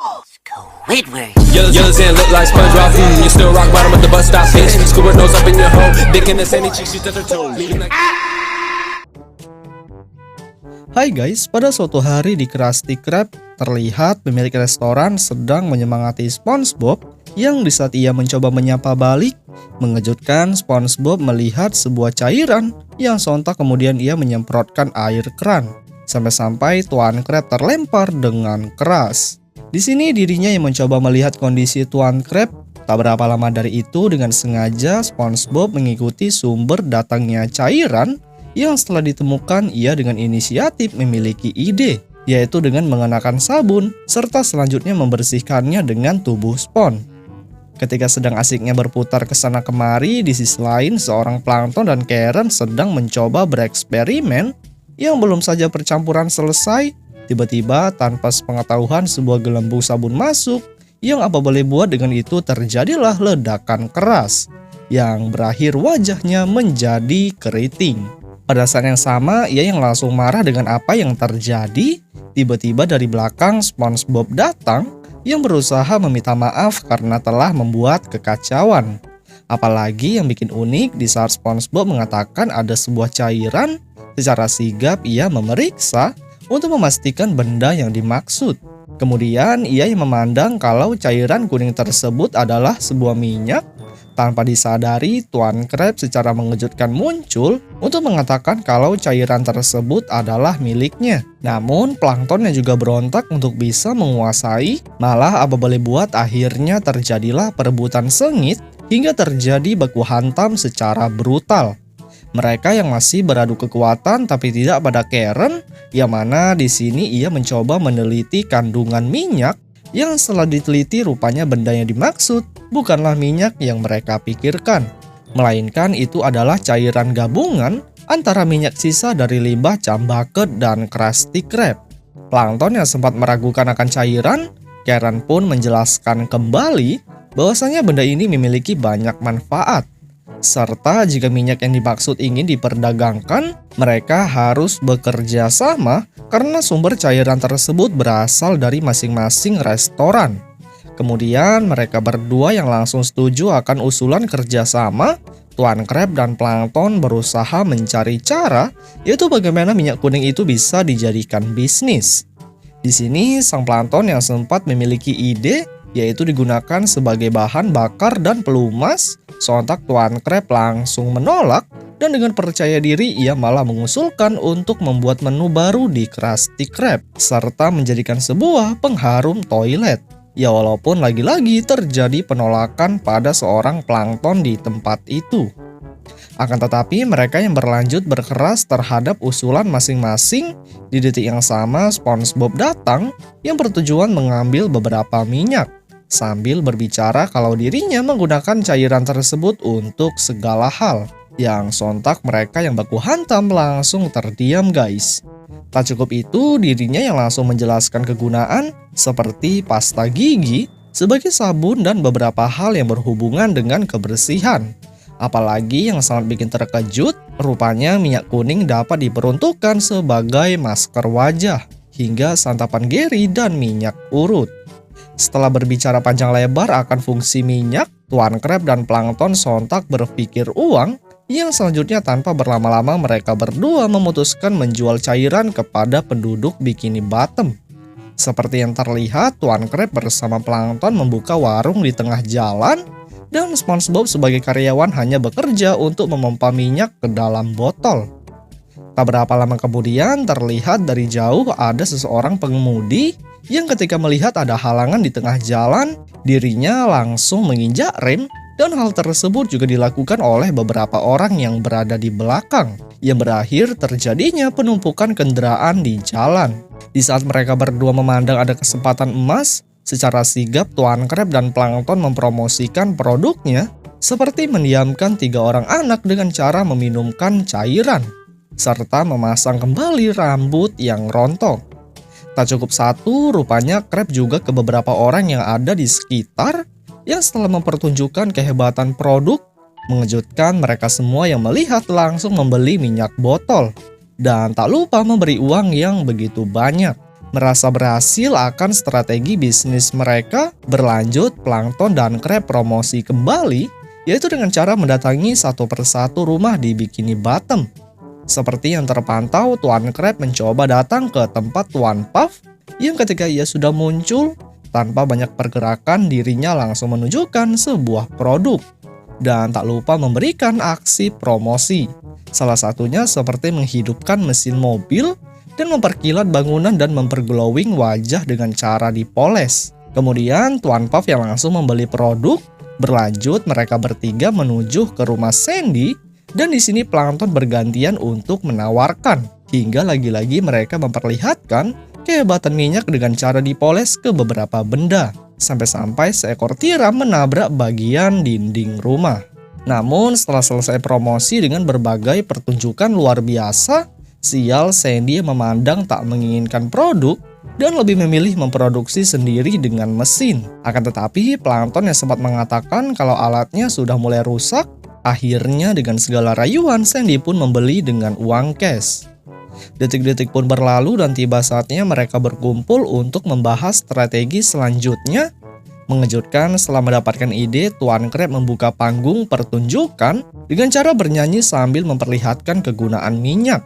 Squidward. Yellow sand look like SpongeBob. You still rock bottom at the bus stop. Bitch, scuba nose up in your hole. Dick in the sandy cheeks, she touch her toes. Hai guys, pada suatu hari di Krusty Krab, terlihat pemilik restoran sedang menyemangati SpongeBob yang di saat ia mencoba menyapa balik, mengejutkan SpongeBob melihat sebuah cairan yang sontak kemudian ia menyemprotkan air keran. Sampai-sampai Tuan Krab terlempar dengan keras. Di sini dirinya yang mencoba melihat kondisi Tuan Krab. Tak berapa lama dari itu dengan sengaja SpongeBob mengikuti sumber datangnya cairan yang setelah ditemukan ia dengan inisiatif memiliki ide, yaitu dengan mengenakan sabun serta selanjutnya membersihkannya dengan tubuh Spon. Ketika sedang asiknya berputar ke sana kemari, di sisi lain seorang Plankton dan Karen sedang mencoba bereksperimen yang belum saja percampuran selesai, tiba-tiba tanpa sepengetahuan sebuah gelembung sabun masuk yang apa boleh buat dengan itu terjadilah ledakan keras yang berakhir wajahnya menjadi keriting. Pada saat yang sama, ia yang langsung marah dengan apa yang terjadi. Tiba-tiba dari belakang SpongeBob datang yang berusaha meminta maaf karena telah membuat kekacauan. Apalagi yang bikin unik di saat SpongeBob mengatakan ada sebuah cairan, secara sigap ia memeriksa untuk memastikan benda yang dimaksud. Kemudian ia yang memandang kalau cairan kuning tersebut adalah sebuah minyak. Tanpa disadari, Tuan Krab secara mengejutkan muncul untuk mengatakan kalau cairan tersebut adalah miliknya. Namun, Plankton yang juga berontak untuk bisa menguasai, malah apa boleh buat akhirnya terjadilah perebutan sengit hingga terjadi baku hantam secara brutal. Mereka yang masih beradu kekuatan tapi tidak pada Karen, yang mana di sini ia mencoba meneliti kandungan minyak yang setelah diteliti rupanya benda yang dimaksud bukanlah minyak yang mereka pikirkan, melainkan itu adalah cairan gabungan antara minyak sisa dari limbah Cambucket dan Krusty Krab. Plankton yang sempat meragukan akan cairan, Karen pun menjelaskan kembali bahwasanya benda ini memiliki banyak manfaat. Serta jika minyak yang dimaksud ingin diperdagangkan, mereka harus bekerja sama karena sumber cairan tersebut berasal dari masing-masing restoran. Kemudian mereka berdua yang langsung setuju akan usulan kerjasama. Tuan Krab dan Plankton berusaha mencari cara, yaitu bagaimana minyak kuning itu bisa dijadikan bisnis. Di sini sang Plankton yang sempat memiliki ide, yaitu digunakan sebagai bahan bakar dan pelumas. Sontak Tuan Krab langsung menolak dan dengan percaya diri ia malah mengusulkan untuk membuat menu baru di Krusty Krab serta menjadikan sebuah pengharum toilet. Ya walaupun lagi-lagi terjadi penolakan pada seorang Plankton di tempat itu. Akan tetapi mereka yang berlanjut berkeras terhadap usulan masing-masing. Di detik yang sama SpongeBob datang yang bertujuan mengambil beberapa minyak, sambil berbicara kalau dirinya menggunakan cairan tersebut untuk segala hal. Yang sontak mereka yang baku hantam langsung terdiam guys. Tak cukup itu, dirinya yang langsung menjelaskan kegunaan seperti pasta gigi sebagai sabun dan beberapa hal yang berhubungan dengan kebersihan. Apalagi yang sangat bikin terkejut, rupanya minyak kuning dapat diperuntukkan sebagai masker wajah hingga santapan Gary dan minyak urut. Setelah berbicara panjang lebar akan fungsi minyak, Tuan Krab dan Plankton sontak berpikir uang, yang selanjutnya tanpa berlama-lama mereka berdua memutuskan menjual cairan kepada penduduk Bikini Bottom. Seperti yang terlihat, Tuan Krab bersama Plankton membuka warung di tengah jalan, dan SpongeBob sebagai karyawan hanya bekerja untuk memompa minyak ke dalam botol. Tak berapa lama kemudian terlihat dari jauh ada seseorang pengemudi yang ketika melihat ada halangan di tengah jalan, dirinya langsung menginjak rem dan hal tersebut juga dilakukan oleh beberapa orang yang berada di belakang, yang berakhir terjadinya penumpukan kendaraan di jalan. Di saat mereka berdua memandang ada kesempatan emas, secara sigap Tuan Krab dan Plankton mempromosikan produknya seperti mendiamkan 3 orang anak dengan cara meminumkan cairan, serta memasang kembali rambut yang rontok. Tak cukup satu, rupanya Krab juga ke beberapa orang yang ada di sekitar yang setelah mempertunjukkan kehebatan produk, mengejutkan mereka semua yang melihat langsung membeli minyak botol. Dan tak lupa memberi uang yang begitu banyak. Merasa berhasil akan strategi bisnis mereka, berlanjut Plankton dan Crab promosi kembali, yaitu dengan cara mendatangi satu persatu rumah di Bikini Bottom. Seperti yang terpantau, Tuan Crab mencoba datang ke tempat Tuan Puff, yang ketika ia sudah muncul, tanpa banyak pergerakan dirinya langsung menunjukkan sebuah produk. Dan tak lupa memberikan aksi promosi. Salah satunya seperti menghidupkan mesin mobil, dan memperkilat bangunan dan memperglowing wajah dengan cara dipoles. Kemudian Tuan Puff yang langsung membeli produk, berlanjut mereka bertiga menuju ke rumah Sandy, dan di sini Plankton bergantian untuk menawarkan, hingga lagi-lagi mereka memperlihatkan kehebatan minyak dengan cara dipoles ke beberapa benda, sampai-sampai seekor tiram menabrak bagian dinding rumah. Namun setelah selesai promosi dengan berbagai pertunjukan luar biasa, sial Sandy memandang tak menginginkan produk dan lebih memilih memproduksi sendiri dengan mesin. Akan tetapi Plankton yang sempat mengatakan kalau alatnya sudah mulai rusak, akhirnya dengan segala rayuan Sandy pun membeli dengan uang cash. Detik-detik pun berlalu dan tiba saatnya mereka berkumpul untuk membahas strategi selanjutnya. Mengejutkan, setelah mendapatkan ide, Tuan Crab membuka panggung pertunjukan dengan cara bernyanyi sambil memperlihatkan kegunaan minyak.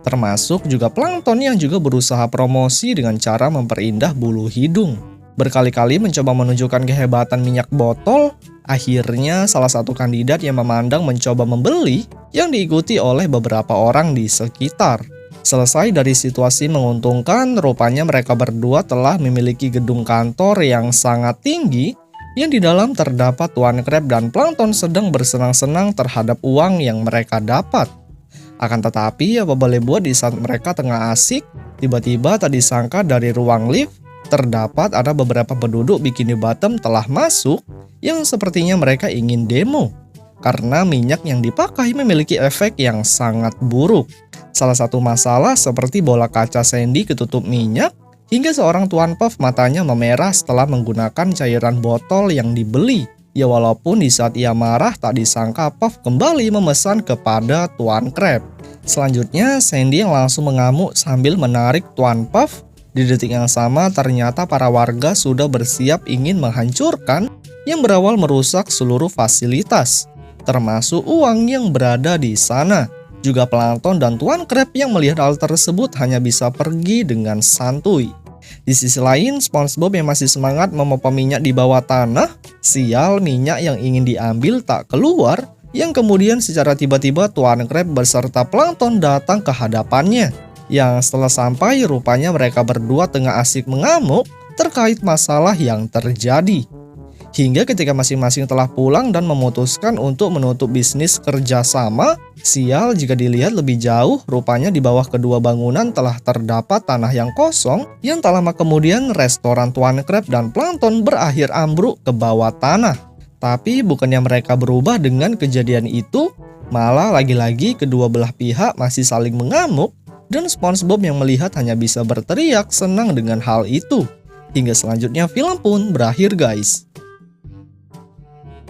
Termasuk juga Plankton yang juga berusaha promosi dengan cara memperindah bulu hidung. Berkali-kali mencoba menunjukkan kehebatan minyak botol, akhirnya salah satu kandidat yang memandang mencoba membeli yang diikuti oleh beberapa orang di sekitar. Selesai dari situasi menguntungkan, rupanya mereka berdua telah memiliki gedung kantor yang sangat tinggi yang di dalam terdapat Tuan Crab dan Plankton sedang bersenang-senang terhadap uang yang mereka dapat. Akan tetapi, apa boleh buat di saat mereka tengah asik, tiba-tiba tak disangka dari ruang lift, terdapat ada beberapa penduduk Bikini Bottom telah masuk yang sepertinya mereka ingin demo. Karena minyak yang dipakai memiliki efek yang sangat buruk. Salah satu masalah seperti bola kaca Sandy ketutup minyak, hingga seorang Tuan Puff matanya memerah setelah menggunakan cairan botol yang dibeli. Ya walaupun di saat ia marah tak disangka Puff kembali memesan kepada Tuan Crab. Selanjutnya Sandy yang langsung mengamuk sambil menarik Tuan Puff. Di detik yang sama ternyata para warga sudah bersiap ingin menghancurkan yang berawal merusak seluruh fasilitas, termasuk uang yang berada di sana. Juga Plankton dan Tuan Crab yang melihat hal tersebut hanya bisa pergi dengan santuy. Di sisi lain, SpongeBob yang masih semangat memompa minyak di bawah tanah, sial minyak yang ingin diambil tak keluar, yang kemudian secara tiba-tiba Tuan Crab beserta Plankton datang ke hadapannya. Yang setelah sampai, rupanya mereka berdua tengah asik mengamuk terkait masalah yang terjadi. Hingga ketika masing-masing telah pulang dan memutuskan untuk menutup bisnis kerjasama, sial jika dilihat lebih jauh, rupanya di bawah kedua bangunan telah terdapat tanah yang kosong, yang tak lama kemudian restoran Tuan Crab dan Plankton berakhir ambruk ke bawah tanah. Tapi bukannya mereka berubah dengan kejadian itu, malah lagi-lagi kedua belah pihak masih saling mengamuk, dan SpongeBob yang melihat hanya bisa berteriak senang dengan hal itu. Hingga selanjutnya film pun berakhir guys.